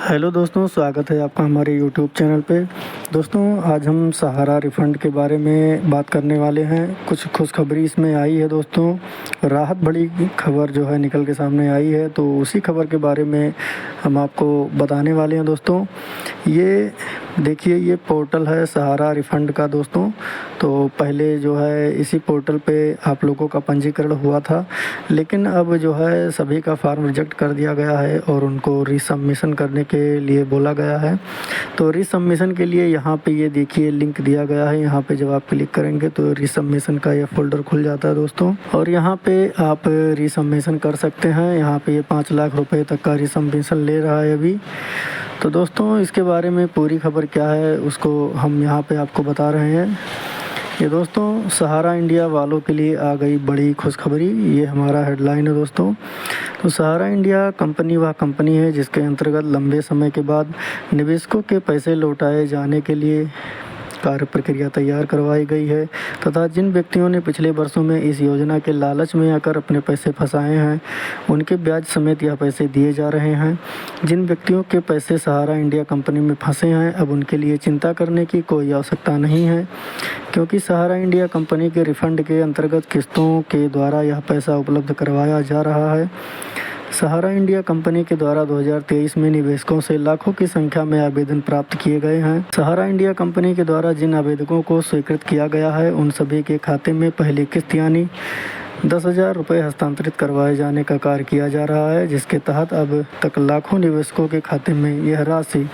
Hello दोस्तों, स्वागत है आपका हमारे यूट्यूब चैनल पे। दोस्तों, आज हम सहारा रिफ़ंड के बारे में बात करने वाले हैं। कुछ खुशखबरी इसमें आई है दोस्तों, राहत भरी खबर जो है निकल के सामने आई है, तो उसी खबर के बारे में हम आपको बताने वाले हैं दोस्तों। ये देखिए, ये पोर्टल है सहारा रिफ़ंड का दोस्तों। तो पहले जो है इसी पोर्टल पे आप लोगों का पंजीकरण हुआ था, लेकिन अब जो है सभी का फॉर्म रिजेक्ट कर दिया गया है और उनको रीसबमिशन करने के लिए बोला गया है। तो रीसबमिशन के लिए यहाँ पे ये देखिए लिंक दिया गया है। यहाँ पे जब आप क्लिक करेंगे तो रीसबमिशन का ये फोल्डर खुल जाता है दोस्तों, और यहाँ पे आप रीसबमिशन कर सकते हैं। यहाँ पे ये 5 लाख रुपए तक का रीसबमिशन ले रहा है अभी। तो दोस्तों, इसके बारे में पूरी खबर क्या है उसको हम यहाँ पे आपको बता रहे हैं। ये दोस्तों, सहारा इंडिया वालों के लिए आ गई बड़ी खुशखबरी, ये हमारा हेडलाइन है दोस्तों। तो सहारा इंडिया कंपनी वह कंपनी है जिसके अंतर्गत लंबे समय के बाद निवेशकों के पैसे लौटाए जाने के लिए कार्य प्रक्रिया तैयार करवाई गई है, तथा जिन व्यक्तियों ने पिछले वर्षों में इस योजना के लालच में आकर अपने पैसे फंसाए हैं उनके ब्याज समेत यह पैसे दिए जा रहे हैं। जिन व्यक्तियों के पैसे सहारा इंडिया कंपनी में फंसे हैं, अब उनके लिए चिंता करने की कोई आवश्यकता नहीं है, क्योंकि सहारा इंडिया कंपनी के रिफंड के अंतर्गत किस्तों के द्वारा यह पैसा उपलब्ध करवाया जा रहा है। सहारा इंडिया कंपनी के द्वारा 2023 में निवेशकों से लाखों की संख्या में आवेदन प्राप्त किए गए हैं। सहारा इंडिया कंपनी के द्वारा जिन आवेदकों को स्वीकृत किया गया है उन सभी के खाते में पहली किस्त यानी 10,000 रुपये हस्तांतरित करवाए जाने का कार्य किया जा रहा है, जिसके तहत अब तक लाखों निवेशकों के खाते में यह राशि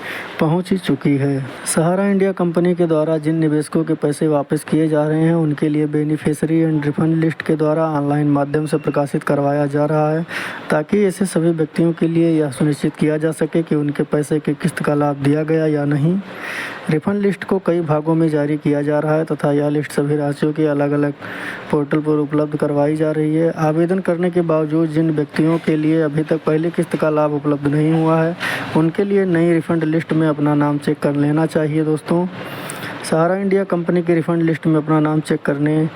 पहुंच चुकी है। सहारा इंडिया कंपनी के द्वारा जिन निवेशकों के पैसे वापस किए जा रहे हैं उनके लिए बेनिफिशियरी एंड रिफंड लिस्ट के द्वारा ऑनलाइन माध्यम से प्रकाशित करवाया जा रहा है, ताकि ऐसे सभी व्यक्तियों के लिए यह सुनिश्चित किया जा सके कि उनके पैसे की किस्त का लाभ दिया गया या नहीं। रिफंड लिस्ट को कई भागों में जारी किया जा रहा है तथा यह लिस्ट सभी राशियों के अलग अलग पोर्टल पर उपलब्ध करवाई जा रही है। आवेदन करने के बावजूद जिन व्यक्तियों के लिए अभी तक पहली किस्त का लाभ उपलब्ध नहीं हुआ है उनके लिए नई रिफंड लिस्ट में अपना नाम चेक कर लेना चाहिए दोस्तों। सहारा इंडिया कंपनी की रिफंड लिस्ट में अपना नाम चेक करने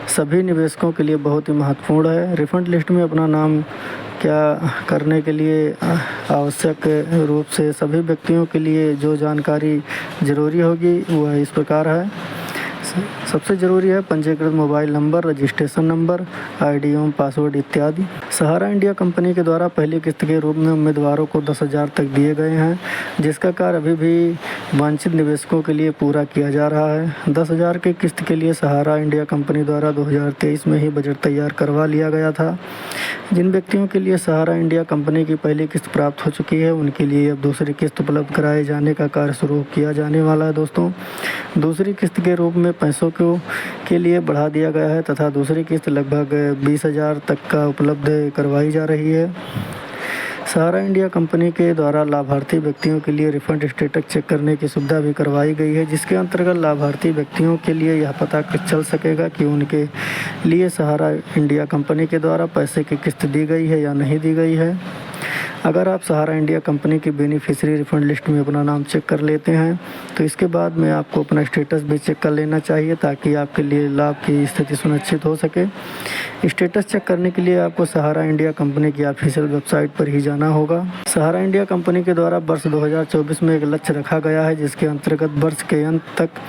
सभी निवेशकों के लिए बहुत ही महत्वपूर्ण है। रिफंड लिस्ट में अपना नाम क्या करने के लिए आवश्यक रूप से सभी व्यक्तियों के लिए जो जानकारी ज़रूरी होगी वह इस प्रकार है। सबसे ज़रूरी है पंजीकृत mobile number, registration number, ID एवं पासवर्ड इत्यादि। सहारा इंडिया कंपनी के द्वारा पहली किस्त के रूप में उम्मीदवारों को 10,000 तक दिए गए हैं, जिसका कार्य अभी भी वांछित निवेशकों के लिए पूरा किया जा रहा है। 10,000 की किस्त के लिए सहारा इंडिया कंपनी द्वारा 2023 में ही बजट तैयार करवा लिया गया था। जिन व्यक्तियों के लिए सहारा इंडिया कंपनी की पहली किस्त प्राप्त हो चुकी है उनके लिए अब दूसरी किस्त उपलब्ध कराए जाने का कार्य शुरू किया जाने वाला है दोस्तों। दूसरी किस्त के रूप में पैसों के लिए बढ़ा दिया गया है तथा दूसरी किस्त लगभग 20,000 तक का उपलब्ध करवाई जा रही है। सहारा इंडिया कंपनी के द्वारा लाभार्थी व्यक्तियों के लिए रिफंड स्टेटस चेक करने की सुविधा भी करवाई गई है, जिसके अंतर्गत लाभार्थी व्यक्तियों के लिए यह पता चल सकेगा कि उनके लिए सहारा इंडिया कंपनी के द्वारा पैसे की किस्त दी गई है या नहीं दी गई है। अगर आप सहारा इंडिया कंपनी की बेनिफिशियरी रिफंड लिस्ट में अपना नाम चेक कर लेते हैं तो इसके बाद में आपको अपना स्टेटस भी चेक कर लेना चाहिए, ताकि आपके लिए लाभ की स्थिति सुनिश्चित हो सके। स्टेटस चेक करने के लिए आपको सहारा इंडिया कंपनी की ऑफिशियल वेबसाइट पर ही जाना होगा। सहारा इंडिया कंपनी के द्वारा वर्ष 2024 में एक लक्ष्य रखा गया है, जिसके अंतर्गत वर्ष के अंत तक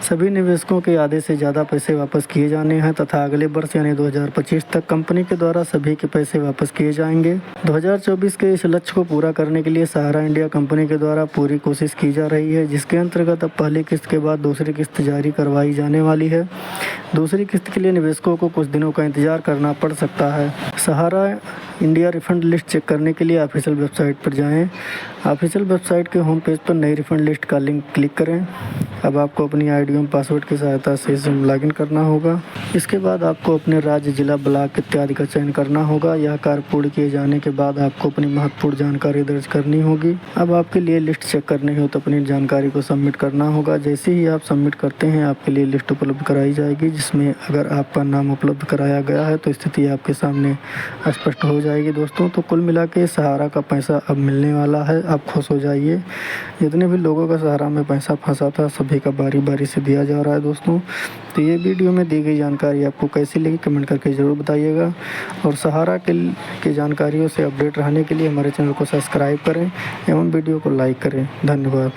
सभी निवेशकों के आधे से ज़्यादा पैसे वापस किए जाने हैं तथा अगले वर्ष यानी 2025 तक कंपनी के द्वारा सभी के पैसे वापस किए जाएंगे। 2024 के इस लक्ष्य को पूरा करने के लिए सहारा इंडिया कंपनी के द्वारा पूरी कोशिश की जा रही है, जिसके अंतर्गत अब पहली किस्त के बाद दूसरी किस्त जारी करवाई जाने वाली है। दूसरी किस्त के लिए निवेशकों को कुछ दिनों का इंतजार करना पड़ सकता है। सहारा इंडिया रिफंड लिस्ट चेक करने के लिए ऑफिशियल वेबसाइट पर जाएं। ऑफिशियल वेबसाइट के होम पेज पर नई रिफंड लिस्ट का लिंक क्लिक करें। अब आपको अपनी आईडी एवं पासवर्ड की सहायता से इसमें लॉगिन करना होगा। इसके बाद आपको अपने राज्य, जिला, ब्लॉक इत्यादि का चयन करना होगा। यह कार्य पूर्ण किए जाने के बाद आपको अपनी महत्वपूर्ण जानकारी दर्ज करनी होगी। अब आपके लिए लिस्ट चेक करनी हो तो अपनी जानकारी को सबमिट करना होगा। जैसे ही आप सबमिट करते हैं आपके लिए लिस्ट उपलब्ध कराई जाएगी, जिसमें अगर आपका नाम उपलब्ध कराया गया है तो स्थिति आपके सामने स्पष्ट हो जाएगी दोस्तों। तो कुल मिला के सहारा का पैसा अब मिलने वाला है, आप खुश हो जाइए। जितने भी लोगों का सहारा में पैसा फंसा था सभी का बारी बारी से दिया जा रहा है दोस्तों। तो ये वीडियो में दी गई जानकारी आपको कैसी लगी कमेंट करके ज़रूर बताइएगा। और सहारा की जानकारियों से अपडेट रहने के लिए हमारे चैनल को सब्सक्राइब करें एवं वीडियो को लाइक करें। धन्यवाद।